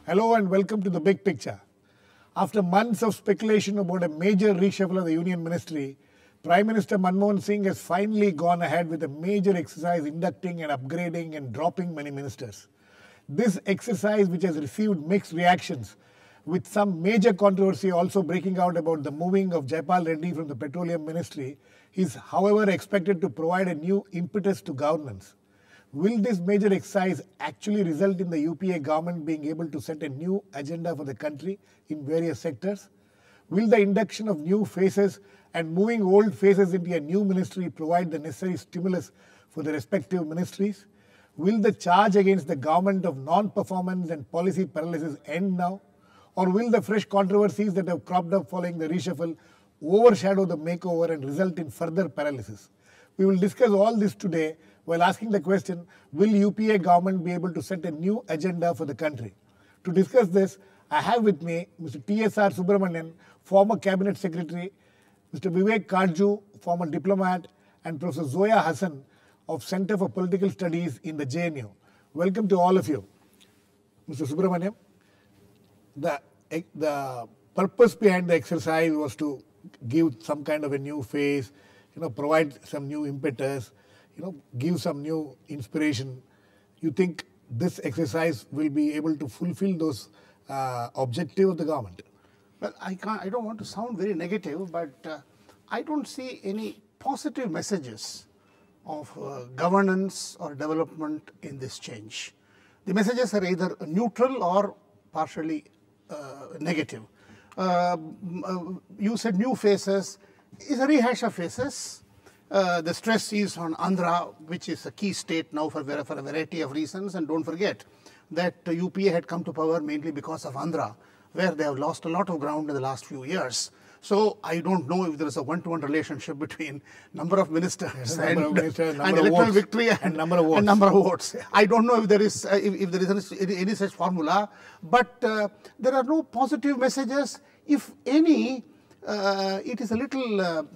Hello and welcome to The Big Picture. After months of speculation about a major reshuffle of the Union Ministry, Prime Minister Manmohan Singh has finally gone ahead with a major exercise inducting and upgrading and dropping many ministers. This exercise, which has received mixed reactions, with some major controversy also breaking out about the moving of Jaipal Reddy from the Petroleum Ministry, is however expected to provide a new impetus to governance. Will this major exercise actually result in the UPA government being able to set a new agenda for the country in various sectors? Will the induction of new faces and moving old faces into a new ministry provide the necessary stimulus for the respective ministries? Will the charge against the government of non-performance and policy paralysis end now? Or will the fresh controversies that have cropped up following the reshuffle overshadow the makeover and result in further paralysis? We will discuss all this today while asking the question, will UPA government be able to set a new agenda for the country? To discuss this, I have with me Mr. TSR Subramanian, former Cabinet Secretary, Mr. Vivek Karju, former diplomat, and Professor Zoya Hassan of Center for Political Studies in the JNU. Welcome to all of you. Mr. Subramanian, the purpose behind the exercise was to give some kind of a new face, provide some new impetus, give some new inspiration. You think this exercise will be able to fulfill those objectives of the government? Well, I don't want to sound very negative, but I don't see any positive messages of governance or development in this change. The messages are either neutral or partially negative. You said new faces. It's a rehash of faces. The stress is on Andhra, which is a key state now for a variety of reasons. And don't forget that UPA had come to power mainly because of Andhra, where they have lost a lot of ground in the last few years. So I don't know if there is a one-to-one relationship between number of ministers and electoral victory and number of votes. I don't know if there is any such formula, but there are no positive messages. If any, it is a little,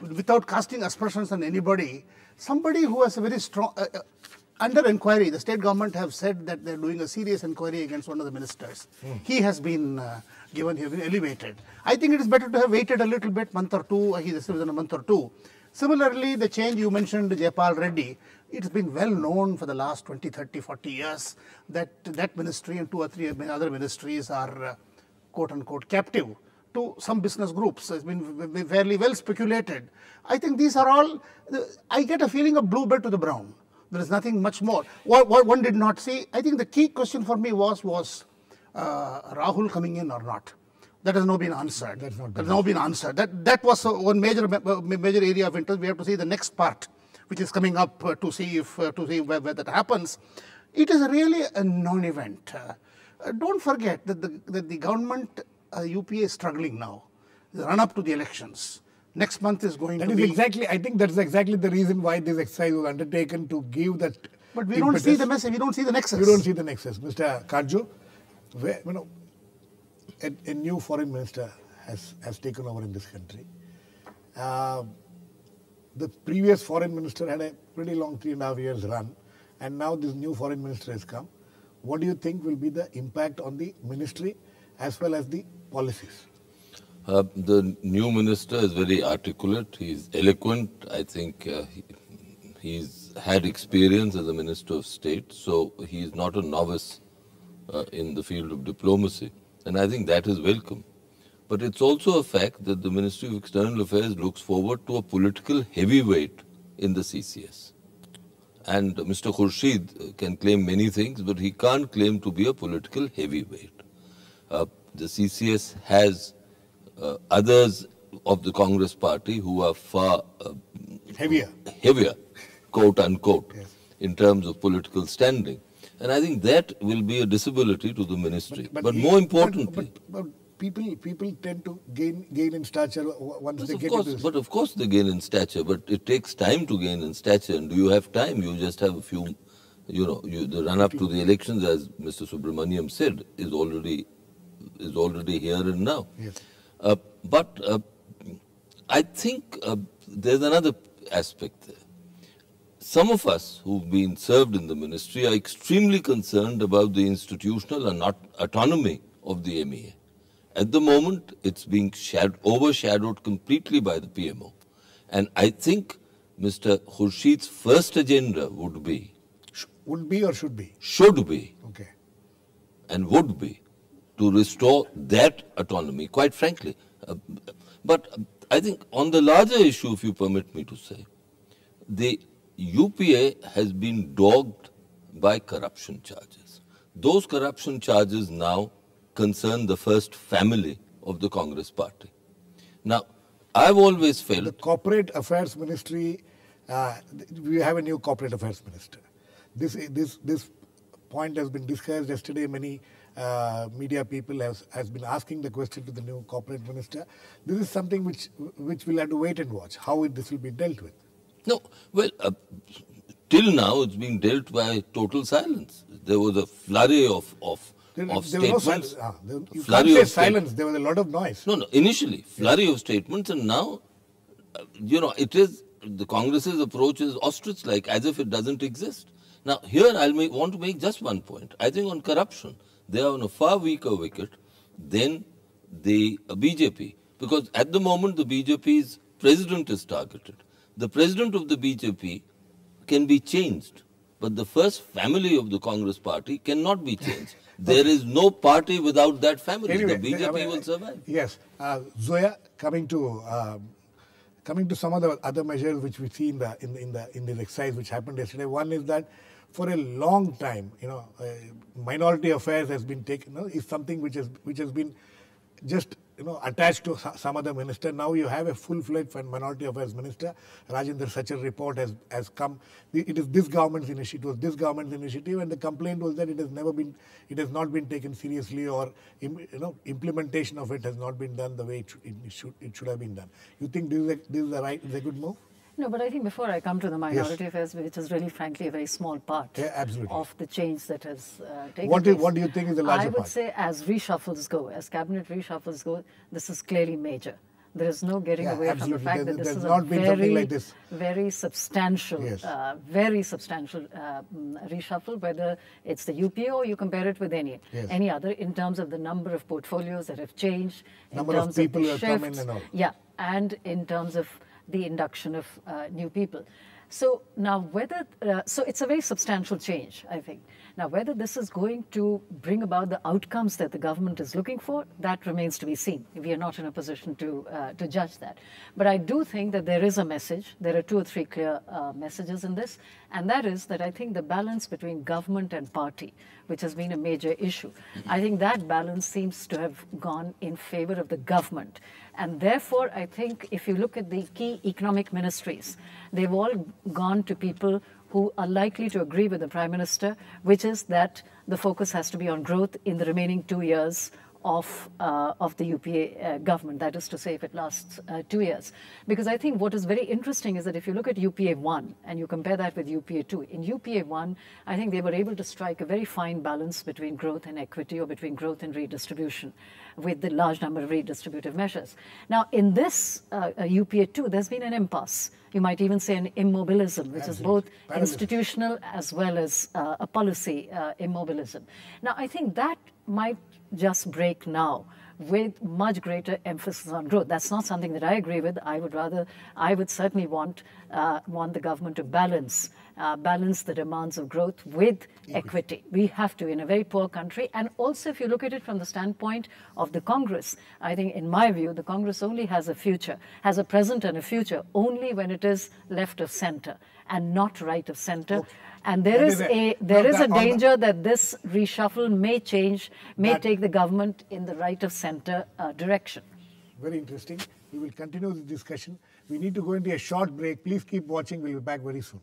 without casting aspersions on anybody, somebody who has a very strong, under inquiry, the state government have said that they're doing a serious inquiry against one of the ministers. He has been given, he has been elevated. I think it is better to have waited a little bit, month or two, he is within a month or two. Similarly, the change you mentioned, Jaipal Reddy, it's been well known for the last 20, 30, 40 years that that ministry and two or three other ministries are quote-unquote captive to some business groups. It's been fairly well speculated. I think these are all, I get a feeling of blue bed to the brown. There is nothing much more. What one did not see, I think the key question for me was Rahul coming in or not? That has now been answered. That was one major area of interest. We have to see the next part, which is coming up to see where that happens. It is really a non-event. Don't forget that the government, UPA is struggling now. The run up to the elections. Next month is going to be... I think that's exactly the reason why this exercise was undertaken, to give that... But we don't see the message, we don't see the nexus. You don't see the nexus. Mr. Karju, a new foreign minister has taken over in this country. The previous foreign minister had a pretty long 3.5 years run, and now this new foreign minister has come. What do you think will be the impact on the ministry as well as the policies? The new minister is very articulate, he's eloquent. I think he's had experience as a minister of state, so he's not a novice in the field of diplomacy. And I think that is welcome. But it's also a fact that the Ministry of External Affairs looks forward to a political heavyweight in the CCS. And Mr. Khurshid can claim many things, but he can't claim to be a political heavyweight. The CCS has others of the Congress party who are far heavier, quote unquote, yes, in terms of political standing. And I think that will be a disability to the ministry. But more importantly... But people tend to gain in stature once they get into this. But of course they gain in stature, but it takes time to gain in stature. And do you have time? You just have a few, the run-up to the elections, as Mr. Subramaniam said, is already here and now. Yes. But I think there's another aspect there. some of us who've been served in the ministry are extremely concerned about the institutional and autonomy of the MEA. At the moment, it's being overshadowed completely by the PMO. And I think Mr. Khurshid's first agenda would be... Would be or should be? Should be. Okay. And would be to restore that autonomy, quite frankly. But I think on the larger issue, if you permit me to say, the UPA has been dogged by corruption charges. Those corruption charges now concern the first family of the Congress party. Now, I've always felt... The Corporate Affairs Ministry, we have a new Corporate Affairs Minister. This point has been discussed yesterday. Many media people has been asking the question to the new Corporate Minister. This is something which we'll have to wait and watch, how this will be dealt with. No, well, till now it's being dealt by total silence. There was a flurry of statements. No silence. You can't say silence, there was a lot of noise. No, initially, flurry of statements, and now, it is, the Congress's approach is ostrich-like, as if it doesn't exist. Now, here want to make just one point. I think on corruption, they are on a far weaker wicket than the BJP. Because at the moment, the BJP's president is targeted. The president of the BJP can be changed, but the first family of the Congress party cannot be changed. There is no party without that family. Anyway, the BJP will survive. Yes. Zoya, coming to some of the other measures which we see in the exercise which happened yesterday. One is that for a long time, minority affairs has been taken, is something which has been just attached to some other minister. Now you have a full-fledged minority affairs minister. Rajendra Sachar report has come. It is this government's initiative. It was this government's initiative, and the complaint was that it has not been taken seriously, or implementation of it has not been done the way it should have been done. You think this is a good move? No, but I think before I come to the minority affairs, which is really, frankly, a very small part of the change that has taken place. What do you think is the larger part? I would say as reshuffles go, as cabinet reshuffles go, this is clearly major. There is no getting away from the fact that this is a very substantial, reshuffle, whether it's the UPA or you compare it with any other, in terms of the number of portfolios that have changed, number of people who have come in and all. Yeah, and in terms of the induction of new people. So now so it's a very substantial change, I think. Now, whether this is going to bring about the outcomes that the government is looking for, that remains to be seen. We are not in a position to judge that. But I do think that there is a message. There are 2 or 3 clear messages in this. And that is that I think the balance between government and party, which has been a major issue, I think that balance seems to have gone in favor of the government. And therefore, I think if you look at the key economic ministries, they've all gone to people who are likely to agree with the Prime Minister, which is that the focus has to be on growth in the remaining 2 years of the UPA government. That is to say, if it lasts 2 years. Because I think what is very interesting is that if you look at UPA 1 and you compare that with UPA 2, in UPA 1, I think they were able to strike a very fine balance between growth and equity, or between growth and redistribution, with the large number of redistributive measures. Now, in this UPA 2, there's been an impasse. You might even say an immobilism, which is both institutional as well as a policy immobilism. Now, I think that might just break now with much greater emphasis on growth. That's not something that I agree with. I would certainly want the government to balance the demands of growth with equity. We have to, in a very poor country. And also, if you look at it from the standpoint of the Congress, I think, in my view, the Congress only has a future, has a present and a future, only when it is left of center and not right of center. Okay. And there is a danger that this reshuffle may take the government in the right of center direction. Very interesting. We will continue the discussion. We need to go into a short break. Please keep watching. We'll be back very soon.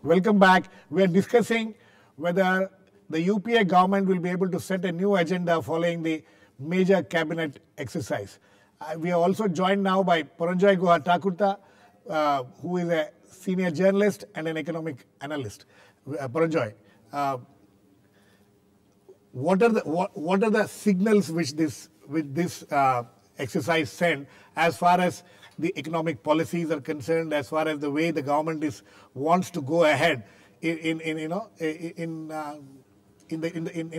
Welcome back. We are discussing whether the UPA government will be able to set a new agenda following the major cabinet exercise. We are also joined now by Paranjoy Guha Thakurta, who is a senior journalist and an economic analyst. Paranjoy, what are the signals which this exercise send as far as the economic policies are concerned, as far as the way the government wants to go ahead in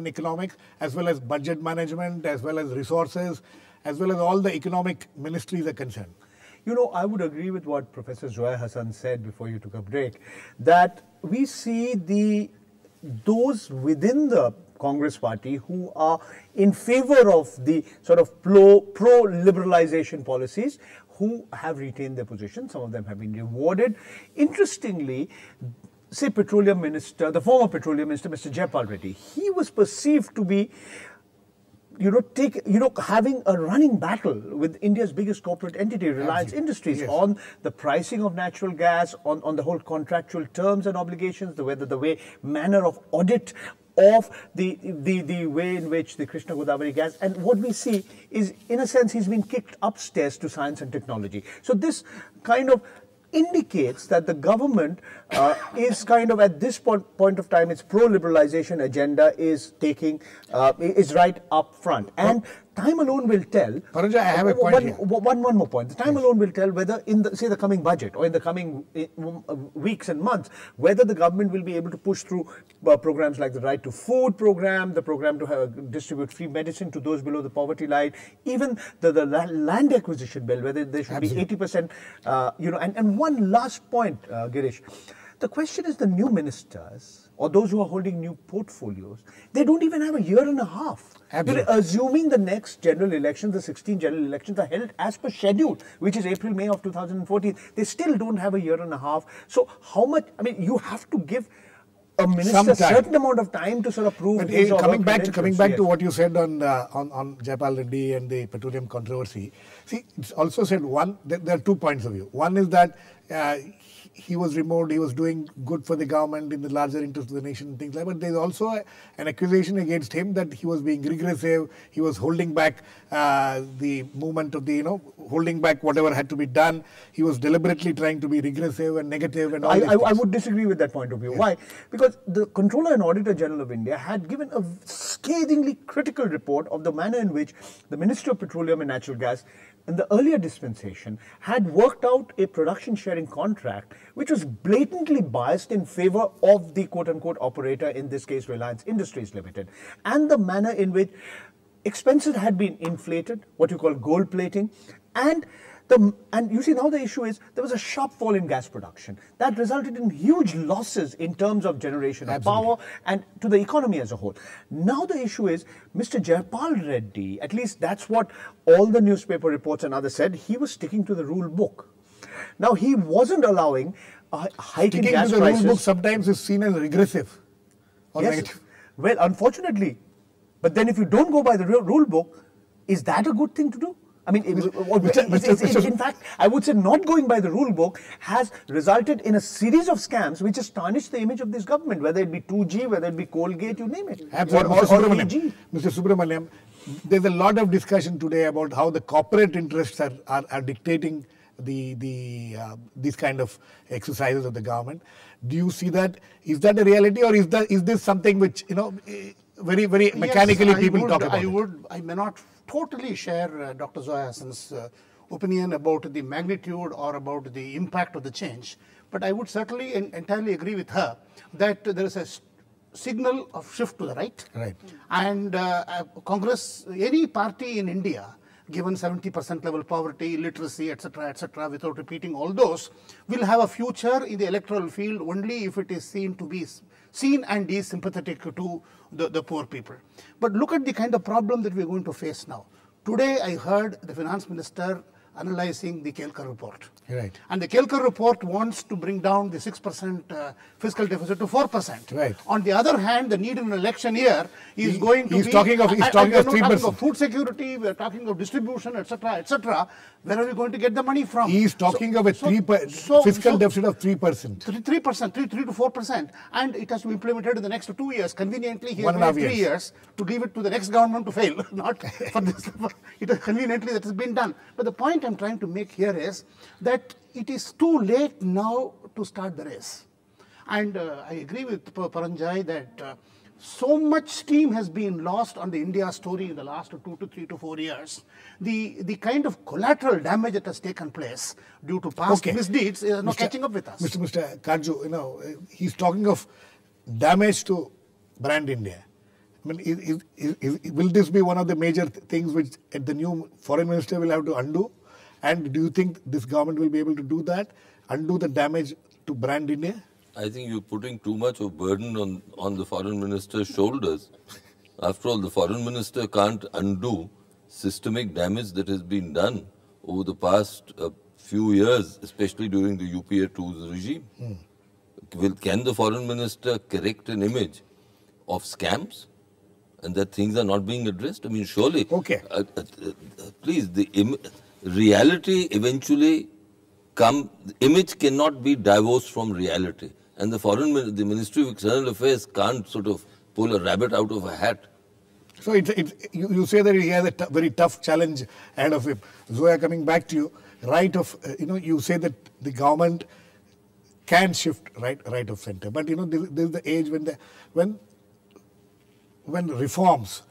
economics, as well as budget management, as well as resources, as well as all the economic ministries are concerned? You know, I would agree with what Professor Zoya Hassan said before you took a break, that we see those within the Congress party who are in favor of the sort of pro-liberalization policies who have retained their position. Some of them have been rewarded. Interestingly, say Petroleum Minister, the former Petroleum Minister, Mr. Jayapal Reddy, he was perceived to be having a running battle with India's biggest corporate entity, Reliance Industries, yes, on the pricing of natural gas, on the whole contractual terms and obligations, the manner of audit of the way in which the Krishna Godavari gas, and what we see is, in a sense, he's been kicked upstairs to science and technology. So this kind of indicates that the government is kind of at this point of time, its pro-liberalization agenda is is right up front. And time alone will tell. Paranjoy, I have a point here. One more point. The time alone will tell whether in the coming budget or in the coming weeks and months, whether the government will be able to push through programs like the Right to Food program, the program to distribute free medicine to those below the poverty line, even the land acquisition bill, whether there should be 80%, and one last point, Girish. The question is, the new ministers or those who are holding new portfolios, they don't even have a year and a half. Absolutely. Assuming the next general elections, the 16 general elections are held as per schedule, which is April, May of 2014, they still don't have a year and a half. So how much, you have to give a minister a certain amount of time to sort of prove his or her coming back to what you said on Jayapal Reddy and the petroleum controversy. See, it's also said there are 2 points of view. One is that he was removed, he was doing good for the government in the larger interest of the nation and things like that. But there's also an accusation against him that he was being regressive, he was holding back the movement of holding back whatever had to be done. He was deliberately trying to be regressive and negative and all I would disagree with that point of view. Yes. Why? Because the Controller and Auditor General of India had given a scathingly critical report of the manner in which the Ministry of Petroleum and Natural Gas in the earlier dispensation had worked out a production sharing contract which was blatantly biased in favor of the quote-unquote operator, in this case Reliance Industries Limited, and the manner in which expenses had been inflated, what you call gold plating, and you see now the issue is there was a sharp fall in gas production that resulted in huge losses in terms of generation of power and to the economy as a whole. Now the issue is Mr. Jayapal Reddy, at least that's what all the newspaper reports and others said, he was sticking to the rule book. Now he wasn't allowing a hike in gas prices. Sticking to the rule book sometimes is seen as regressive or negative. Well, unfortunately. But then if you don't go by the rule book, is that a good thing to do? In fact, I would say not going by the rule book has resulted in a series of scams which has tarnished the image of this government, whether it be 2G, whether it be Colgate, you name it. Absolutely. Mr. Subramaniam, there's a lot of discussion today about how the corporate interests are dictating these kind of exercises of the government. Do you see that? Is that a reality, or is this something which very mechanically people talk about? I may not totally share Dr. Zoya Hassan's opinion about the magnitude or about the impact of the change, but I would certainly entirely agree with her that there is a signal of shift to the right. Right. And Congress, any party in India, given 70% level poverty, illiteracy, etc., without repeating all those, will have a future in the electoral field only if it is seen and is sympathetic to the poor people. But look at the kind of problem that we are going to face now. Today I heard the finance minister analyzing the Kelkar report. Right. And the Kelkar report wants to bring down the 6% fiscal deficit to 4%. Right. On the other hand, the need in an election year is going to he's be... talking of 3%. We're not talking of food security, we're talking of distribution, etc., etc. Where are we going to get the money from? He's talking of a fiscal deficit of 3%. 3%, 3 to 4%. And it has to be implemented in the next 2 years. Conveniently, he has 1.5 3 years to leave it to the next government to fail. Not for this. It is conveniently that has been done. But the point I'm trying to make here is that it is too late now to start the race. And I agree with Paranjay that so much steam has been lost on the India story in the last 2 to 3 to 4 years. The kind of collateral damage that has taken place due to past misdeeds is not catching up with us. Mr. Kaju, he's talking of damage to brand India. I mean, will this be one of the major things which the new foreign minister will have to undo? And do you think this government will be able to do that, undo the damage to brand India? I think you're putting too much of burden on the foreign minister's shoulders. After all, the foreign minister can't undo systemic damage that has been done over the past few years, especially during the UPA 2's regime. Can the foreign minister correct an image of scams and that things are not being addressed? I mean, surely. Okay. Please, the reality eventually the image cannot be divorced from reality. And the Ministry of External Affairs can't sort of pull a rabbit out of a hat. So you say that he has a very tough challenge ahead of him. Zoya, coming back to you, you say that the government can shift right of center, but this is the age when reforms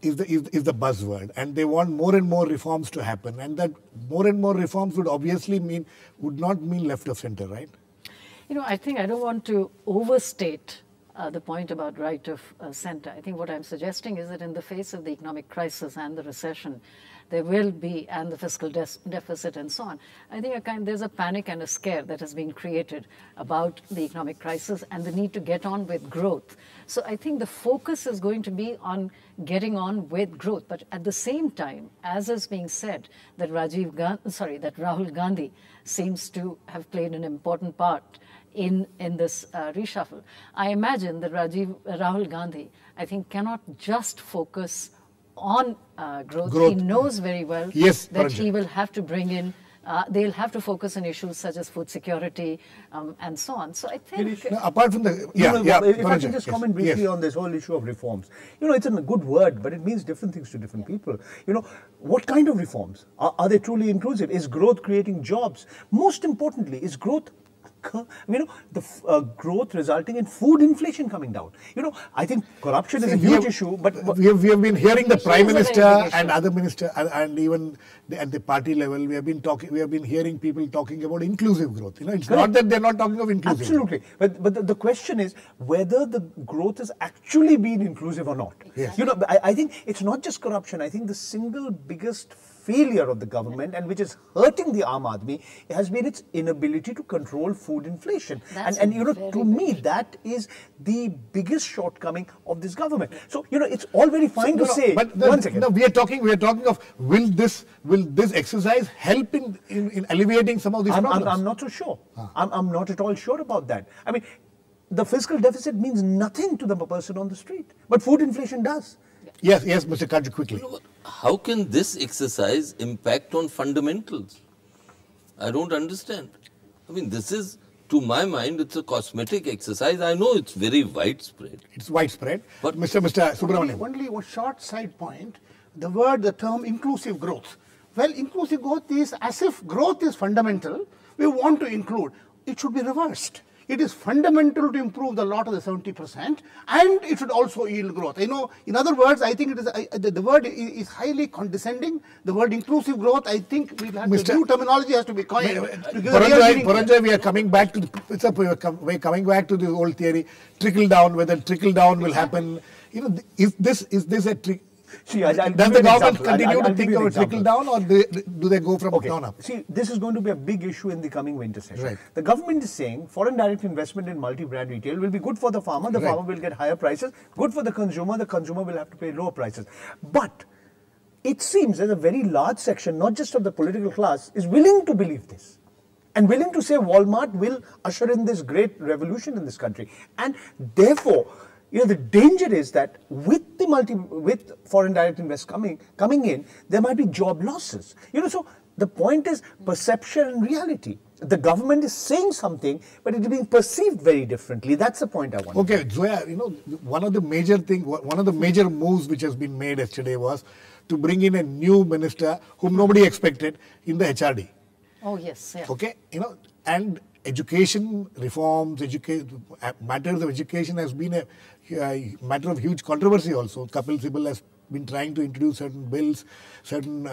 is the buzzword, and they want more and more reforms to happen, and that more and more reforms would not mean left of center, right? I think I don't want to overstate the point about right of center. I think what I'm suggesting is that in the face of the economic crisis and the recession, there will be, and the fiscal deficit and so on, I think there's a panic and a scare that has been created about the economic crisis and the need to get on with growth. So I think the focus is going to be on getting on with growth. But at the same time, as is being said, that Rahul Gandhi seems to have played an important part in this reshuffle. I imagine that Rahul Gandhi, I think, cannot just focus on growth. He knows very well that he will have to bring in, they'll have to focus on issues such as food security and so on. So I think... apart from the... if I can just comment briefly on this whole issue of reforms. It's a good word, but it means different things to different people. What kind of reforms? Are they truly inclusive? Is growth creating jobs? Most importantly, is growth growth resulting in food inflation coming down. I think corruption is a huge issue, but we have been hearing the Prime Minister and other ministers, and even at the party level, we have been hearing people talking about inclusive growth. It's not that they're not talking of inclusive. Absolutely, but the question is whether the growth has actually been inclusive or not. Yes. I think it's not just corruption. I think the single biggest failure of the government, and which is hurting the Aam Aadmi, has been its inability to control food inflation. And to me, that is the biggest shortcoming of this government. So, it's all very fine to say. But one second. No, we are talking of will this exercise help in alleviating some of these problems? I'm not so sure. I'm not at all sure about that. I mean, the fiscal deficit means nothing to the person on the street, but food inflation does. Yes, Mr. Kaju, quickly. How can this exercise impact on fundamentals? I don't understand. I mean, this is, to my mind, it's a cosmetic exercise. I know it's very widespread. It's widespread. But Mr. Subramanian. Only one short side point, the term inclusive growth. Well, inclusive growth is as if growth is fundamental, we want to include. It should be reversed. It is fundamental to improve the lot of the 70%, and it should also yield growth. In other words, I think it is the word is highly condescending. The word inclusive growth, I think the new terminology has to be coined. Paranjay, we are coming back to we're coming back to the old theory, trickle down. Whether trickle down will happen, is this a trick? See, does the government continue to think of trickle down, or do they go from down up? See, this is going to be a big issue in the coming winter session. Right. The government is saying foreign direct investment in multi-brand retail will be good for the farmer. The farmer will get higher prices. Good for the consumer will have to pay lower prices. But it seems that a very large section, not just of the political class, is willing to believe this. And willing to say Walmart will usher in this great revolution in this country. And therefore, the danger is that with foreign direct invest coming in, there might be job losses. So the point is perception and reality. The government is saying something, but it is being perceived very differently. That's the point I want. Okay, Zoya, one of the major moves which has been made yesterday was to bring in a new minister whom nobody expected in the HRD. Oh yes, yeah. Okay, and education reforms, matters of education has been a matter of huge controversy also. Kapil Sibal has been trying to introduce certain bills, certain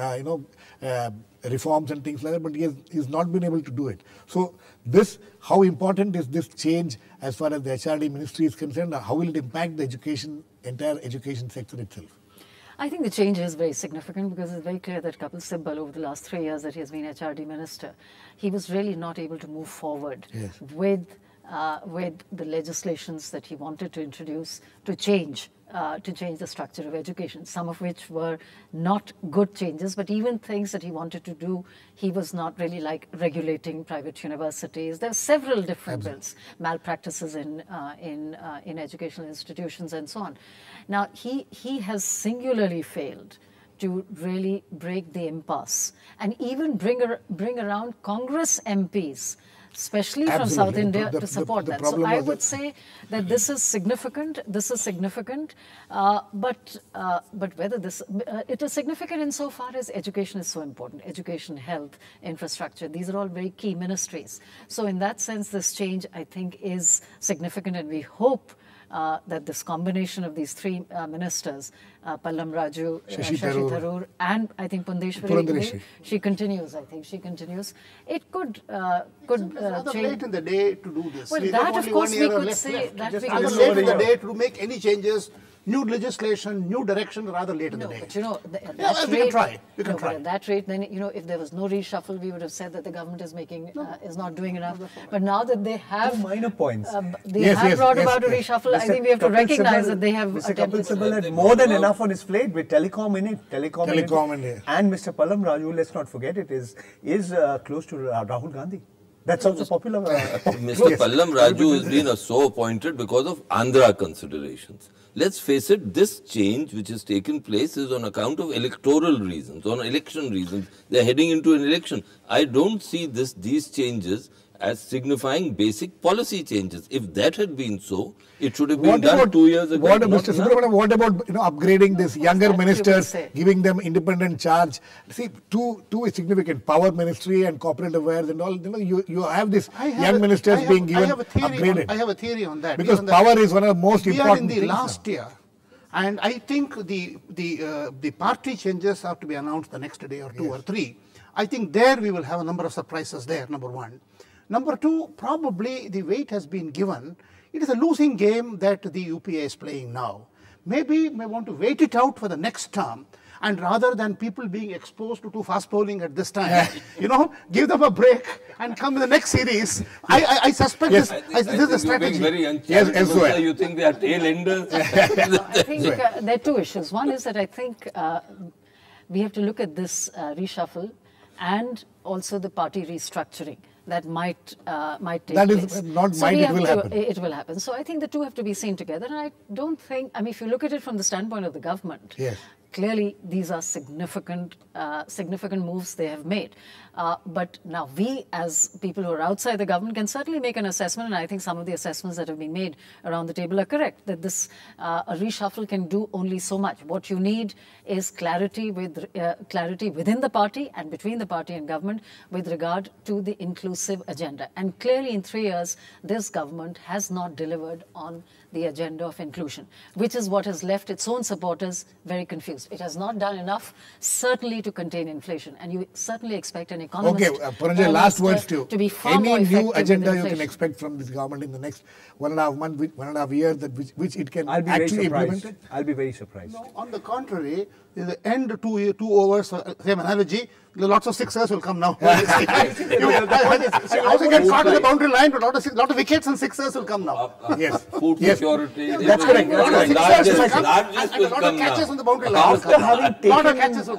reforms and things like that, but he's not been able to do it. So how important is this change as far as the HRD ministry is concerned? How will it impact the entire education sector itself? I think the change is very significant because it's very clear that Kapil Sibal, over the last 3 years that he has been HRD minister, he was really not able to move forward with the legislations that he wanted to introduce to change the structure of education, some of which were not good changes, but even things that he wanted to do, he was not really like regulating private universities. There are several different bills, malpractices in educational institutions and so on. Now, he has singularly failed to really break the impasse and even bring around Congress MPs, especially from South India, to support that. So I would say that this is significant. This is significant, but whether it is significant insofar as education is so important. Education, health, infrastructure, these are all very key ministries. So in that sense, this change, I think, is significant, and we hope that this combination of these three ministers, Pallam Raju, Shashi Tharoor, and I think Pundeshwari, she continues. It could rather change. late in the day to do this. Well, that of course we could say that we rather late in the day to make any changes. New legislation, new direction, rather late in the day. But at we can try. But at that rate, then if there was no reshuffle, we would have said that the government is is not doing enough. But now that they have minor points, they have brought about a reshuffle. I think we have to recognize that they have. Mr. Kapil Sibal had more than enough on his plate with telecom in it. And Mr. Pallam Raju, let's not forget it, is close to Rahul Gandhi. That's also popular. Mr. Pallam Raju has been so appointed because of Andhra considerations. Let's face it, this change which has taken place is on account of electoral reasons, on election reasons. They're heading into an election. I don't see these changes as signifying basic policy changes. If that had been so, it should have been done 2 years ago. Mr. Subramanian, what about upgrading these younger ministers, giving them independent charge? See, two is significant: power ministry and corporate affairs and all. You have these young ministers being given upgraded. I have a theory on that. Because power is one of the most important things. We are in the last year, and I think the party changes have to be announced the next day or two or three. I think there we will have a number of surprises there, number one. Number two, probably the weight has been given. It is a losing game that the UPA is playing now. Maybe may want to wait it out for the next term, and rather than people being exposed to too fast polling at this time, give them a break and come in the next series. I suspect this is the strategy. Yes, you think they are tail enders? I think there are two issues. One is that I think we have to look at this reshuffle and also the party restructuring that might take place. That is not might, it will happen. It will happen. So I think the two have to be seen together. And I don't think, if you look at it from the standpoint of the government, clearly these are significant moves they have made. But now we, as people who are outside the government, can certainly make an assessment, and I think some of the assessments that have been made around the table are correct, that this a reshuffle can do only so much. What you need is clarity within the party and between the party and government with regard to the inclusive agenda. And clearly in 3 years, this government has not delivered on the agenda of inclusion, which is what has left its own supporters very confused. It has not done enough, certainly, to contain inflation. And you certainly expect an economist Puranjay, last words to be far more effective. Any new agenda you can expect from this government in the next 1.5 months, 1.5 years, which it can actually implement it? I'll be very surprised. No, on the contrary, in the end 2 hours, same analogy, Lots of sixers will come now. You also get caught on the boundary line, but lot of wickets and sixers will come now. Yes. Food security. That's correct. Largest And a will lot of come catches now. on the boundary line.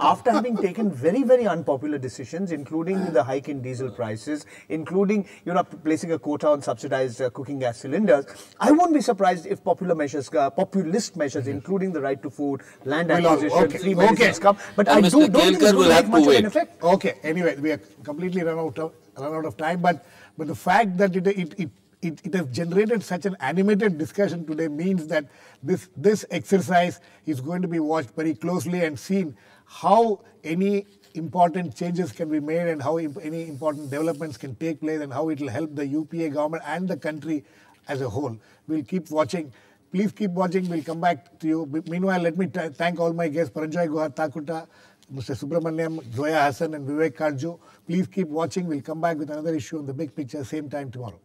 After having taken very, very unpopular decisions, including the hike in diesel prices, including placing a quota on subsidized cooking gas cylinders, I won't be surprised if populist measures, including the right to food, land acquisition, free medicines come. But I don't think it's going to make much of an effect. Okay. Anyway, we are completely run out of time. But the fact that it has generated such an animated discussion today means that this exercise is going to be watched very closely and seen how any important changes can be made and how any important developments can take place and how it will help the UPA government and the country as a whole. We'll keep watching. Please keep watching. We'll come back to you. Meanwhile, let me thank all my guests, Paranjoy Guha Takuta, Mr. Subramaniam, Zoya Hassan and Vivek Karjo. Please keep watching. We'll come back with another issue on The Big Picture, same time tomorrow.